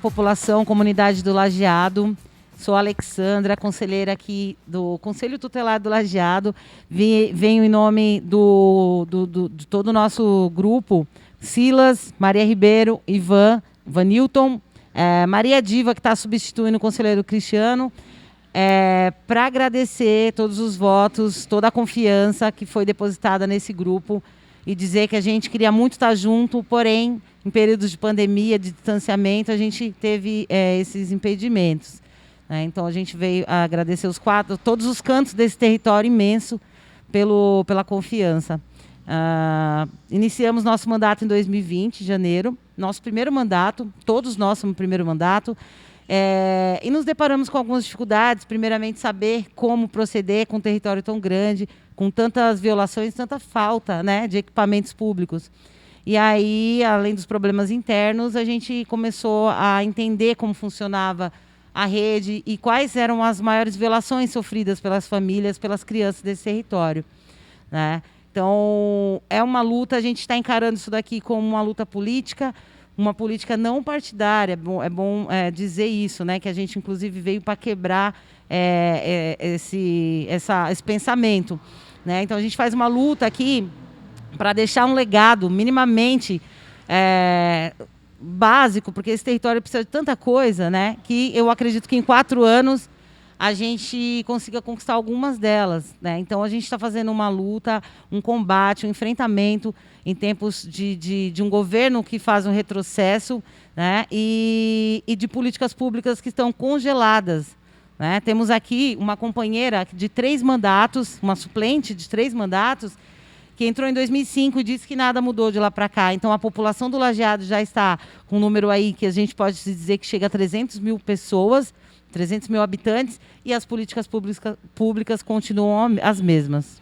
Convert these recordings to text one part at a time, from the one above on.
população, comunidade do Lajeado. Sou a Alexandra, conselheira aqui do Conselho Tutelar do Lajeado. Venho em nome de todo o nosso grupo, Silas, Maria Ribeiro, Ivan, Vanilton, Maria Diva, que está substituindo o conselheiro Cristiano, para agradecer todos os votos, toda a confiança que foi depositada nesse grupo e dizer que a gente queria muito estar junto, porém, em períodos de pandemia, de distanciamento, a gente teve esses impedimentos. Então, a gente veio agradecer todos os cantos desse território imenso pela confiança. Iniciamos nosso mandato em 2020, janeiro, nosso primeiro mandato, todos nós somos o primeiro mandato, e nos deparamos com algumas dificuldades, primeiramente saber como proceder com um território tão grande, com tantas violações, tanta falta, né, de equipamentos públicos. E aí, além dos problemas internos, a gente começou a entender como funcionava a rede e quais eram as maiores violações sofridas pelas famílias, pelas crianças desse território, né? Então, é uma luta, a gente está encarando isso daqui como uma luta política, uma política não partidária. É bom dizer isso, né? Que a gente, inclusive, veio para quebrar esse pensamento, né? Então, a gente faz uma luta aqui para deixar um legado minimamente básico, porque esse território precisa de tanta coisa, né? Que eu acredito que em 4 anos a gente consiga conquistar algumas delas, né? Então, a gente está fazendo uma luta, um combate, um enfrentamento em tempos de um governo que faz um retrocesso, né? E de políticas públicas que estão congeladas, né? Temos aqui uma companheira de 3 mandatos, uma suplente de 3 mandatos, que entrou em 2005 e disse que nada mudou de lá para cá. Então, a população do Lajeado já está com um número aí que a gente pode dizer que chega a 300 mil pessoas, 300 mil habitantes, e as políticas públicas continuam as mesmas.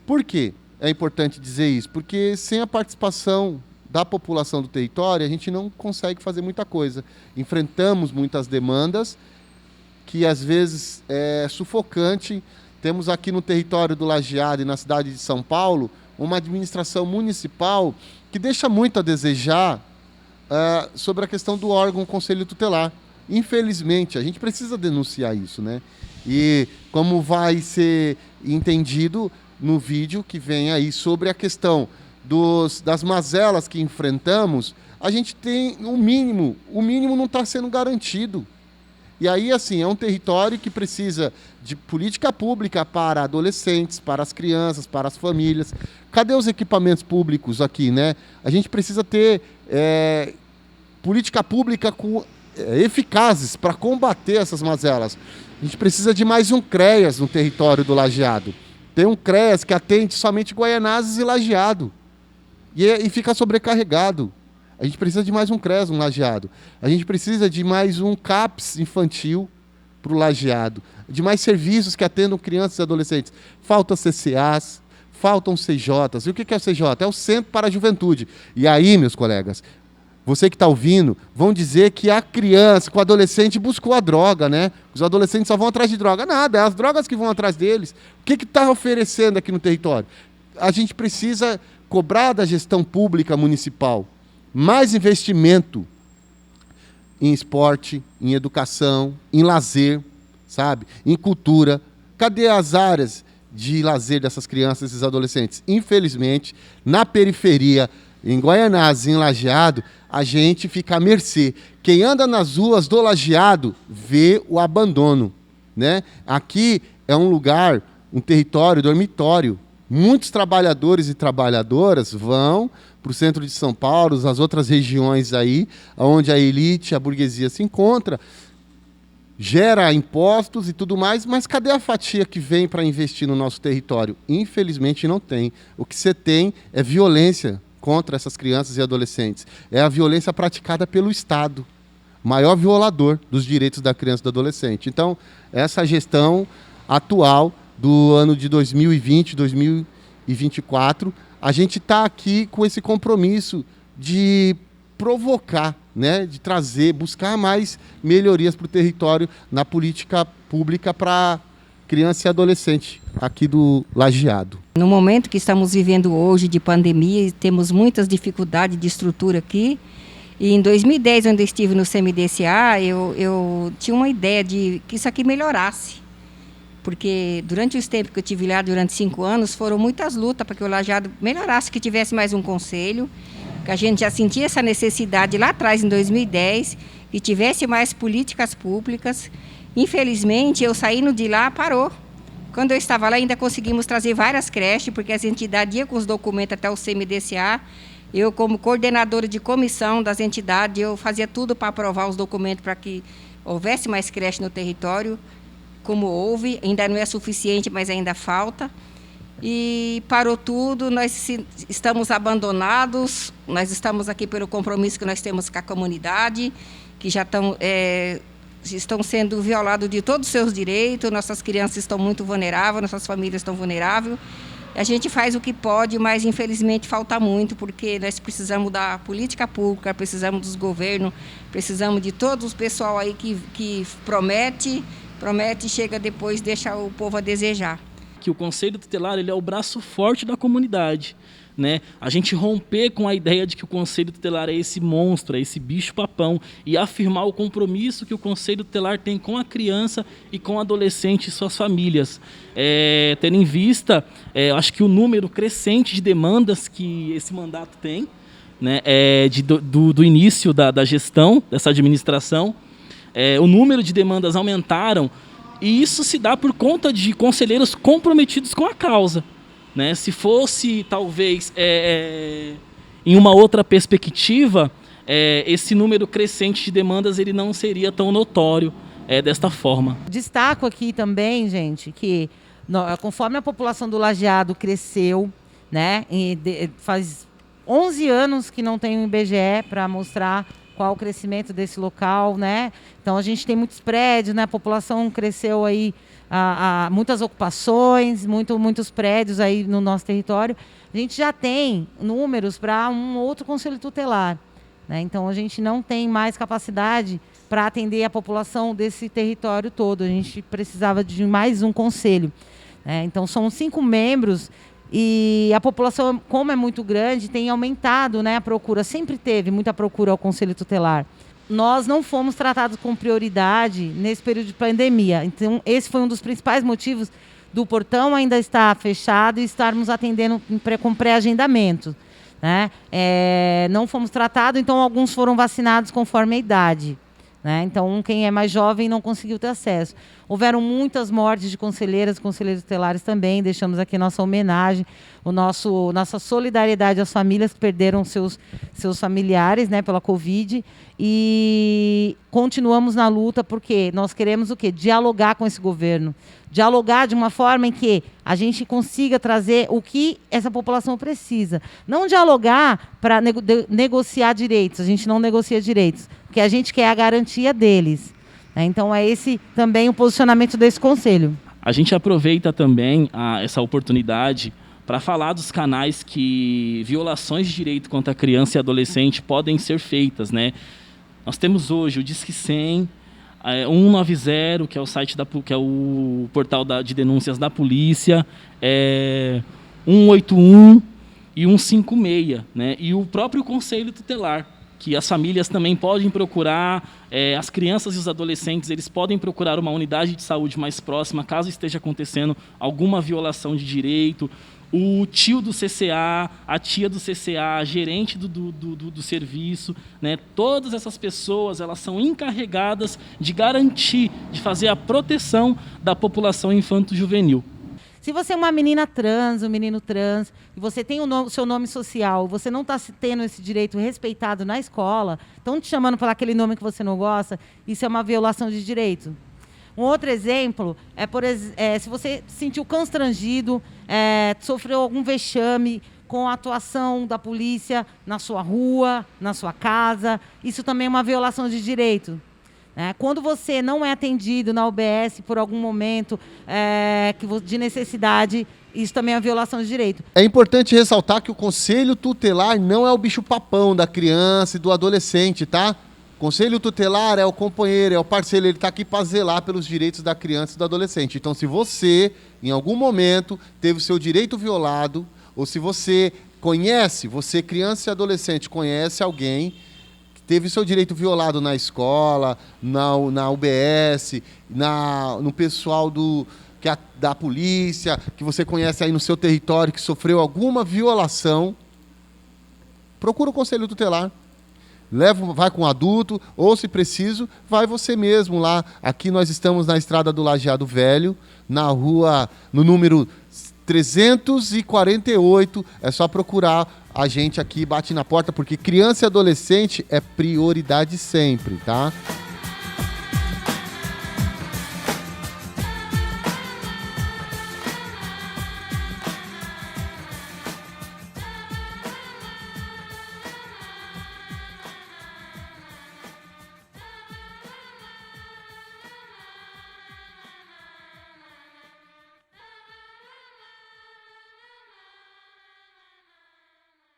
Por quê? É importante dizer isso, porque sem a participação da população do território, a gente não consegue fazer muita coisa. Enfrentamos muitas demandas que, às vezes, é sufocante. Temos aqui no território do Lajeado e na cidade de São Paulo uma administração municipal que deixa muito a desejar sobre a questão do órgão Conselho Tutelar. Infelizmente, a gente precisa denunciar isso, né? E como vai ser entendido no vídeo que vem aí sobre a questão das mazelas que enfrentamos, a gente tem o mínimo não está sendo garantido. E aí, assim, é um território que precisa de política pública para adolescentes, para as crianças, para as famílias. Cadê os equipamentos públicos aqui, né? A gente precisa ter política pública eficazes para combater essas mazelas. A gente precisa de mais um CREAS no território do Lajeado. Tem um CREAS que atende somente Guaianazes e Lajeado. E fica sobrecarregado. A gente precisa de mais um CREAS no Lajeado. A gente precisa de mais um CAPS infantil para o Lajeado. De mais serviços que atendam crianças e adolescentes. Faltam CCAs, faltam CJs. E o que é o CJ? É o Centro para a Juventude. E aí, meus colegas, você que está ouvindo, vão dizer que a criança, que o adolescente buscou a droga, né? Os adolescentes só vão atrás de droga. Nada, é as drogas que vão atrás deles. O que está oferecendo aqui no território? A gente precisa cobrar da gestão pública municipal mais investimento em esporte, em educação, em lazer, sabe? Em cultura. Cadê as áreas de lazer dessas crianças e desses adolescentes? Infelizmente, na periferia, em Guaianazes, em Lajeado, a gente fica à mercê. Quem anda nas ruas do Lajeado vê o abandono, né? Aqui é um lugar, um território, dormitório. Muitos trabalhadores e trabalhadoras vão para o centro de São Paulo, as outras regiões aí, onde a elite, a burguesia se encontra, gera impostos e tudo mais, mas cadê a fatia que vem para investir no nosso território? Infelizmente não tem. O que você tem é violência contra essas crianças e adolescentes. É a violência praticada pelo Estado, maior violador dos direitos da criança e do adolescente. Então, essa gestão atual do ano de 2020, 2024, a gente está aqui com esse compromisso de provocar, né, de trazer, buscar mais melhorias para o território na política pública para criança e adolescente aqui do Lajeado. No momento que estamos vivendo hoje de pandemia, temos muitas dificuldades de estrutura aqui E em 2010, onde eu estive no CMDCA, eu tinha uma ideia de que isso aqui melhorasse. Porque durante os tempos que eu tive lá, durante 5 anos, foram muitas lutas para que o Lajeado melhorasse, que tivesse mais um conselho, que a gente já sentia essa necessidade lá atrás, em 2010, que tivesse mais políticas públicas. Infelizmente, eu saindo de lá, parou. Quando eu estava lá, ainda conseguimos trazer várias creches, porque as entidades iam com os documentos até o CMDCA. Eu, como coordenadora de comissão das entidades, eu fazia tudo para aprovar os documentos para que houvesse mais creche no território, como houve. Ainda não é suficiente, mas ainda falta. E parou tudo, nós estamos abandonados, nós estamos aqui pelo compromisso que nós temos com a comunidade, que já estão sendo violados de todos os seus direitos, nossas crianças estão muito vulneráveis, nossas famílias estão vulneráveis. A gente faz o que pode, mas infelizmente falta muito, porque nós precisamos da política pública, precisamos dos governos, precisamos de todo o pessoal aí que promete e chega depois, deixa o povo a desejar. Que o Conselho Tutelar ele é o braço forte da comunidade, né? A gente romper com a ideia de que o Conselho Tutelar é esse monstro, é esse bicho-papão, e afirmar o compromisso que o Conselho Tutelar tem com a criança e com o adolescente e suas famílias. Tendo em vista, acho que o número crescente de demandas que esse mandato tem, né? Do início da gestão, dessa administração, o número de demandas aumentaram, e isso se dá por conta de conselheiros comprometidos com a causa. Né? Se fosse, talvez, em uma outra perspectiva, esse número crescente de demandas ele não seria tão notório desta forma. Destaco aqui também, gente, que conforme a população do Lajeado cresceu, né, faz 11 anos que não tem um IBGE para mostrar qual o crescimento desse local, né? Então a gente tem muitos prédios, né? A população cresceu aí, muitas ocupações, muitos prédios aí no nosso território. A gente já tem números para um outro conselho tutelar, né? Então a gente não tem mais capacidade para atender a população desse território todo. A gente precisava de mais um conselho, né? Então são 5 membros. E a população, como é muito grande, tem aumentado, né, a procura. Sempre teve muita procura ao Conselho Tutelar. Nós não fomos tratados com prioridade nesse período de pandemia. Então, esse foi um dos principais motivos do portão ainda estar fechado e estarmos atendendo com pré-agendamento, né? Não fomos tratados, então alguns foram vacinados conforme a idade, né? Então, quem é mais jovem não conseguiu ter acesso. Houveram muitas mortes de conselheiras e conselheiros tutelares também. Deixamos aqui nossa homenagem, nossa solidariedade às famílias que perderam seus familiares, né, pela Covid. E continuamos na luta porque nós queremos o quê? Dialogar com esse governo. Dialogar de uma forma em que a gente consiga trazer o que essa população precisa. Não dialogar para negociar direitos. A gente não negocia direitos. O que a gente quer é a garantia deles. Então é esse também o posicionamento desse conselho. A gente aproveita também essa oportunidade para falar dos canais que violações de direito contra a criança e adolescente podem ser feitas, né? Nós temos hoje o Disque 100, 190, que é o site que é o portal de denúncias da polícia, 181 e 156, né? E o próprio Conselho Tutelar, que as famílias também podem procurar, as crianças e os adolescentes, eles podem procurar uma unidade de saúde mais próxima, caso esteja acontecendo alguma violação de direito. O tio do CCA, a tia do CCA, a gerente do serviço, né? Todas essas pessoas, elas são encarregadas de garantir, de fazer a proteção da população infanto-juvenil. Se você é uma menina trans, um menino trans, e você tem o seu nome social, você não está tendo esse direito respeitado na escola, estão te chamando por aquele nome que você não gosta, isso é uma violação de direito. Um outro exemplo se você se sentiu constrangido, sofreu algum vexame com a atuação da polícia na sua rua, na sua casa, isso também é uma violação de direito. Quando você não é atendido na UBS por algum momento de necessidade, isso também é uma violação de direito. É importante ressaltar que o Conselho Tutelar não é o bicho-papão da criança e do adolescente, tá? O Conselho Tutelar é o companheiro, é o parceiro, ele está aqui para zelar pelos direitos da criança e do adolescente. Então, se você, em algum momento, teve o seu direito violado, ou se você criança e adolescente, conhece alguém teve seu direito violado na escola, na UBS, no pessoal da polícia, que você conhece aí no seu território, que sofreu alguma violação, procura o Conselho Tutelar. Vai com um adulto, ou se preciso, vai você mesmo lá. Aqui nós estamos na Estrada do Lajeado Velho, na rua, no número 348. É só procurar a gente aqui, bate na porta, porque criança e adolescente é prioridade sempre, tá?